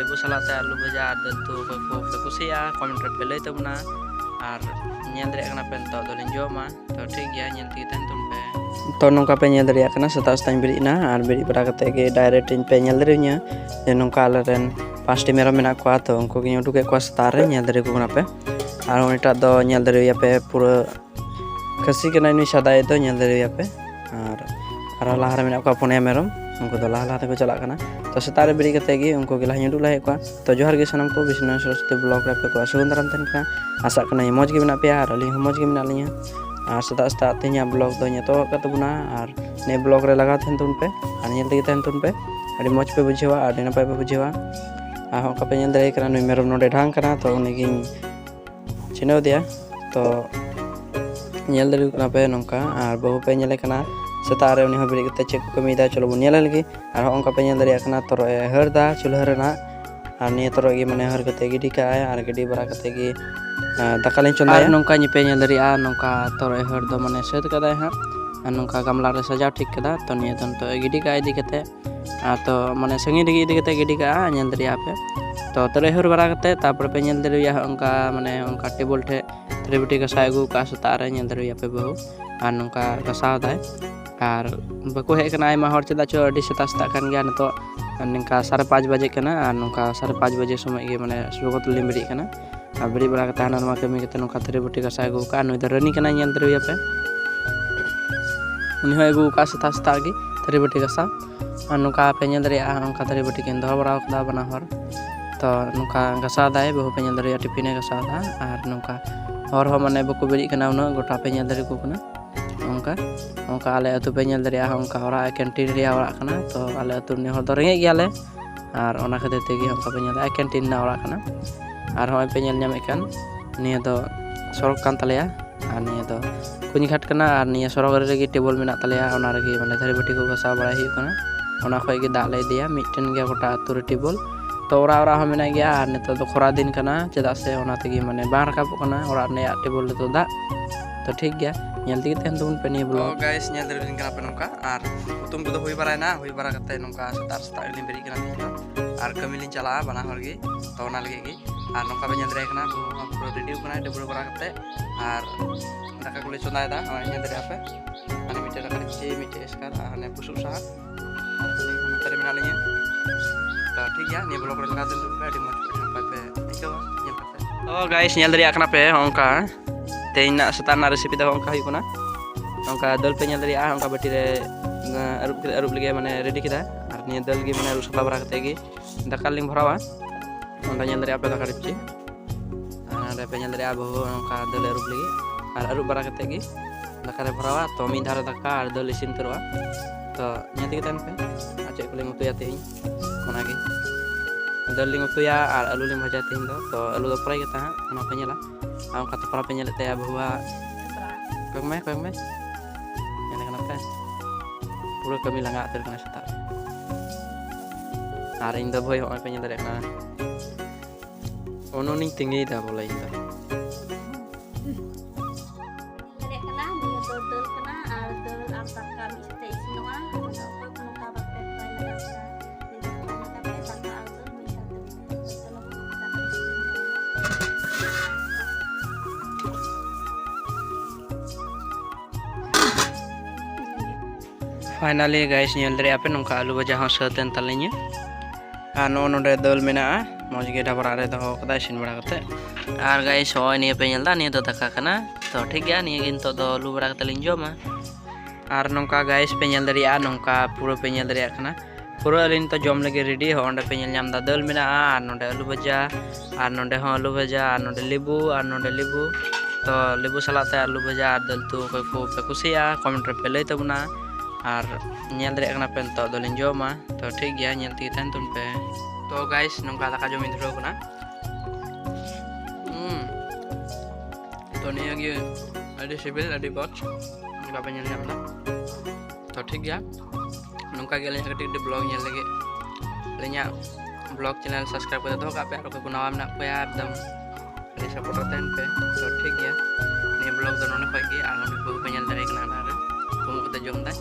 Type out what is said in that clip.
लेबू सलाते आलू भजा और दाल तू को पे कुसिया कमेंट रे पे लई तबना और ñel dare kana pe to do joma to ठीक गया ñel ti tan tun pe to nongka pe ñel dare kana seta stain beri na ar beri bara kate ge direct in pe ñel dare nya je nongka alaren pasti merom menak ko to unko ge nyodu ke ko stare ñel dare ko kana pe ar onita do ñel dare ya pe pura kasi kana ni sadai do ñel dare ya pe ar lahar menak ko pone merom उनको तो लाह लाते को चला करना तो सेतारे berry कते गे उनको गिला हिंदू लाहे को तो जोहार गे सनम को विष्णु सरस्वती ब्लॉग रे पे को सुगंधराम तन का आशा करना मौज गे मेना पे और अली मौज गे मेना लिया और सेता सेता ते냐 ब्लॉग दो तो कतबुना और ने ब्लॉग रे लगा थेन तुन पे और नेल तेगे थेन तुन पे अड़ी मौज पे बुझेवा और नपाय पे बुझेवा आ हो का पे नेल दरे करा नुई मेरम नोडे ढांग करा तो उनी चिनो दिया तो नेल दरे कना पे नोंका और बहु पे नेले कना सेतारे उनी हो बेरी कते चेक को कमीदा चलो बन नेल लगी और होंका पे नेल दरिया कना तोरो हरदा चुल्हा रेना और निये तोरो गे माने हर कते गिडी का और गिडी बरा कते गे दाकाले चंदा और नोंका नि पे नेल दरिया नोंका तोरो हर दो माने सेट कदा है और नोंका गमला रे सजाव ठीक कदा तो निये तो गिडी का इदी कते तो माने संगी दिगी इदी कते गिडी का नेल दरिया पे तो तोरो हर बरा कते तापर पे नेल दरिया होंका माने होंका टेबल ठे त्रिबुटी का साइगु का सेतारे नेल दरिया पे बहु और नोंका कसाव दाय और बको हे कना आयमा हर चदा चो अडी सेता सेता कान गया नतो निका 5:30 बजे कना और नोका 5:30 बजे समय गे माने सुगत लिम बेरी कना और बेरी बड़ा कता नमा कमी कते नोका थरे बुटी का सागु का नुई द रनी कना ñel दरिया पे उनी हो एगु का सेता सेता गे थरे बुटी का सा और नोका पे ñel दरिया नोका थरे बुटी केन दो बड़ा कदा बना हर तो नोका गसा दाय बहु पे ñel दरिया टिफिने गसा दा और नोका हर हो माने बको बेरी कना उना गोटा पे ñel दरि को कना उनका उनका आले अतु पे ñel दरिया उनका ओरा कैंटीन रिया ओरा कना तो आले अतु ने हर दरेंगे गयाले और ओना खातिर तेगी उनका पे ñel कैंटीन ना ओरा कना और होय पे ñel ñame kan निया दो सड़क कान तलेया और निया दो कुनी घाट कना और निया सड़क रे टेबल मेना तलेया ओना रे माने धरे बटी को गसा बड़ा ही कना ओना खय गे दाग ले दिया मिटन गया गोटा अतु रे टेबल तो ओरा ओरा हो मेना गया और नितो तो खरा दिन कना चदा से ओना तेगी माने बार राकाब कना ओरा ने टेबल तो दा तो ठीक गया ñel tige ten tumun pe ni blog guys ñel dari kana pe nongka ar utum ko hoy barana hoy bara kate nongka setar lin beri kana ar kami lin chala bana hor ge to na lage ge ar nongka pe ñel dari kana pro review kana de bro bara kate ar daka kule chonda da ñel dari ape ani mite daka ci mite eskar ane busuk sa ni tare mina linya to ठीक ya ni blog re laka ten tumun pe di moj sampai pe iko ñel pe oh guys ñel dari kana pe nongka तेना सेताना recipe दो onka हुई onka दल पे ñel दरिया onka बटी रे अरुब लगे माने रेडी किदा और नि दल गे माने रुसला बरा कते गे दाका लिंग भरावा onka ñel दरिया पे दाका रिपची और पे ñel दरिया बहु onka दल अरुब लगे और अरुब बरा कते गे दाका रे भरावा तो मी धार दाका और दल इसिन तरवा तो ñel गे तन पे आचे को लिंग उतुया तेई ओना गे दल लिंग उतुया और आलू लिंग भजा तेई दो तो आलू दो फ्राई कता ओना पे ñela am kata para penyelet ya bahwa kong me ini kenapa pura kami langak terkena setar hari ini boy orang penyelet na ono ning tinggi dah boleh itu finally guys ñel dari ape nongka आलू भजा हो सतेन तलिnya no नोडे दल मेना मौज गे ढाबरा रे दो कदा सिन बड़ा कते आर गाइस होय निये पे ñel दा निये दो दाका कना तो ठीक गया निये गिन तो दो आलू बड़ा कते लिन जोमा आर नongka गाइस पे ñel dari नongka पूरा पे ñel dari कना पूरा लिन तो जम लगे रेडी हो ओंडे पे ñel ñam दा दल मेना आर नोडे आलू भजा आर नोडे हो आलू भजा आर नोडे लेबू तो लेबू सलाते आलू भजा आर दल तू को पे कुसिया कमेंट रे पे लई तबना और ñel dari kana pen to dolin joma तो ठीक गया ñel ती tan tun पे तो गाइस नongka दाका जम इंद्रो कना तो निया गे अडी सिबिल अडी बॉक्स का पे ñel ñam दा तो ठीक गया नongka गे लेnya कटिक ब्लॉग ñel lagi लेnya ब्लॉग चैनल सब्सक्राइब कर दो का पे और को नाम ना पे एकदम ले सपोर्ट करते पे तो ठीक गया ni ब्लॉग दोनों ने खोई के आगे भी पे ñel dari kana ना को को जम दा